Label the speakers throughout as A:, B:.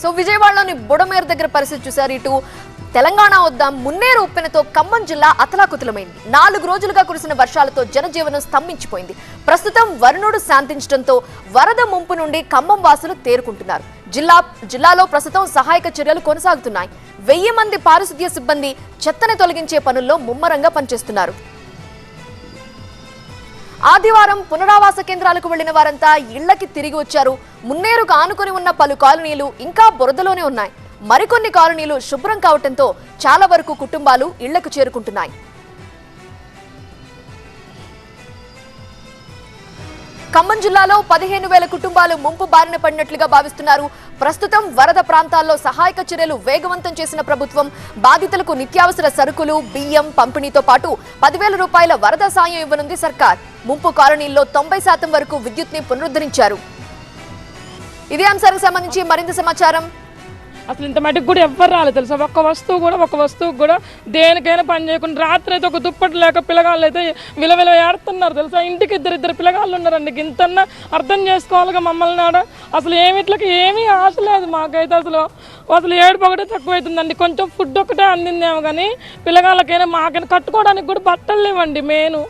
A: So విజయవాడలోని బుడమేరు దగ్గర పరిస్థితి చూశారు. ఇటు తెలంగాణ వద్దాం మున్నేరు ఉప్పెనతో ఖమ్మం జిల్లా అతలాకుతలమైంది. 4 రోజులుగా కురిసిన వర్షాలతో జనజీవనం స్తంభించిపోయింది. ప్రస్తుతం వరుణుడు శాంతించడంతో వరద ముంపు నుండి ఖమ్మం వాసులు తేరుకుంటున్నారు. జిల్లాలో ప్రస్తుతం సహాయక చర్యలు కొనసాగుతున్నాయి. 1000 మంది పారిశుద్ధ్య సిబ్బంది చెత్తని తొలగించే పనుల్లో ముమ్మరంగా పనిచేస్తున్నారు. ఆదివారం పునరావాస కేంద్రాలకు వెళ్లిన వారంతా ఇళ్లకి తిరిగి వచ్చారు. మున్నేరుకు ఆనుకుని ఉన్న పలు కాలనీలు ఇంకా బురదలోనే ఉన్నాయి. మరికొన్ని కాలనీలు శుభ్రం కావడంతో చాలా వరకు కుటుంబాలు ఇళ్లకు చేరుకుంటున్నాయి. ఖమ్మం జిల్లాలో 15,000 కుటుంబాలు ముంపు బారిన పడినట్లుగా భావిస్తున్నారు. ప్రస్తుతం వరద ప్రాంతాల్లో సహాయక చర్యలు వేగవంతం చేసిన ప్రభుత్వం బాధితులకు నిత్యావసర సరుకులు, బియ్యం పంపిణీతో పాటు 10,000 రూపాయల వరద సాయం ఇవ్వనుంది సర్కార్. ముంపు కాలనీల్లో 90% వరకు విద్యుత్ని పునరుద్ధరించారు. ఇదే అంశానికి సంబంధించి మరింత సమాచారం.
B: అసలు ఇంత మటుకు కూడా ఎవ్వరు రాలేదు తెలుసా. ఒక్క వస్తువు కూడా దేనికైనా పని చేయకుండా రాత్రి అయితే ఒక దుప్పటి లేక పిల్లగాళ్ళు అయితే విలవిల ఏడుతున్నారు తెలుసా. ఇంటికి ఇద్దరు పిల్లగాళ్ళు ఉన్నారండి. ఇంతన్నా అర్థం చేసుకోవాలిగా మమ్మల్ని ఆడ. అసలు ఏమిట్లకి ఏమీ ఆశ లేదు మాకైతే. అసలు ఏడుపు ఒకటే తక్కువైతుందండి. కొంచెం ఫుడ్ ఒకటే అందిందేమో కానీ పిల్లగాళ్ళకైనా మాకైనా కట్టుకోవడానికి కూడా బట్టలు లేవండి. మెయిన్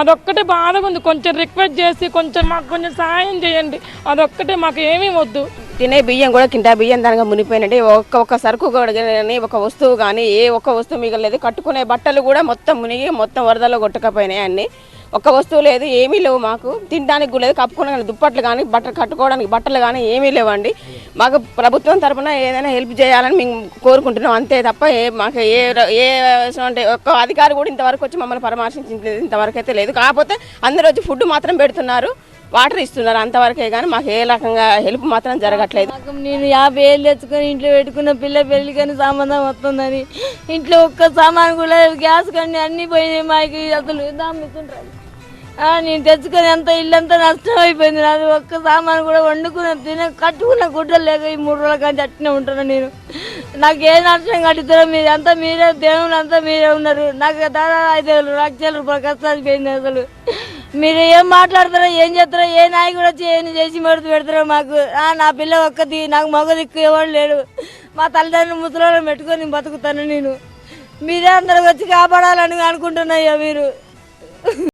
B: అదొక్కటే బాధగా ఉంది. కొంచెం రిక్వెస్ట్ చేసి మాకు కొంచెం సహాయం చేయండి. అదొక్కటే మాకు ఏమీ వద్దు.
C: తినే బియ్యం కూడా కింటా బియ్యం దానిగా మునిపోయినట్టు ఒక్క సరుకు కానీ ఒక వస్తువు కానీ ఏ ఒక్క వస్తువు మిగలేదు. కట్టుకునే బట్టలు కూడా మొత్తం మునిగి మొత్తం వరదలో కొట్టుకపోయినాయి. అన్నీ ఒక్క వస్తువు లేదు, ఏమీ లేవు. మాకు తినడానికి కూడా లేదు. కప్పుకునే దుప్పట్లు కానీ కట్టుకోవడానికి బట్టలు కానీ ఏమీ లేవండి. మాకు ప్రభుత్వం తరఫున ఏదైనా హెల్ప్ చేయాలని మేము కోరుకుంటున్నాం అంతే తప్ప మాకు అంటే ఒక్క అధికారి కూడా ఇంతవరకు వచ్చి మమ్మల్ని పరామర్శించింది ఇంతవరకు అయితే లేదు. కాకపోతే అందరూ వచ్చి ఫుడ్ మాత్రం పెడుతున్నారు, వాటర్ ఇస్తున్నారు అంతవరకే కానీ మాకు ఏ రకంగా హెల్ప్ మాత్రం జరగట్లేదు.
D: నేను 50,000 తెచ్చుకొని ఇంట్లో పెట్టుకున్న పిల్ల పెళ్లి కానీ సంబంధం వస్తుందని ఇంట్లో ఒక్క సామాన్ కూడా గ్యాస్ కానీ అన్నీ పోయినాయి. మాకు అసలు దామ్ముతుంటారు. నేను తెచ్చుకొని అంత ఇల్లంతా నష్టం అయిపోయింది. నాది ఒక్క సామాన్ కూడా వండుకున్న కట్టుకున్న గుడ్డలు లేక ఈ 3 రోజుల కానీ అట్నే ఉంటాను నేను. నాకు ఏ నష్టం కట్టుతారో మీరే దేవుళ్ళు అంతా మీరే ఉన్నారు. నాకు దాదాపు 5,000 లక్షల రూపాయలు కష్టాలు అసలు మీరు ఏం మాట్లాడతారో ఏం చేస్తారో ఏ నాయకుడు వచ్చి ఏం చేసి పెడతారో మాకు. నా పిల్ల ఒక్కది, నాకు మగ దిక్కు ఎవరు లేడు. మా తల్లిదండ్రులు ముసలోళ్ళని పెట్టుకొని బతుకుతాను నేను. మీరే అందరూ వచ్చి కాపాడాలని అనుకుంటున్నాయ్యా మీరు.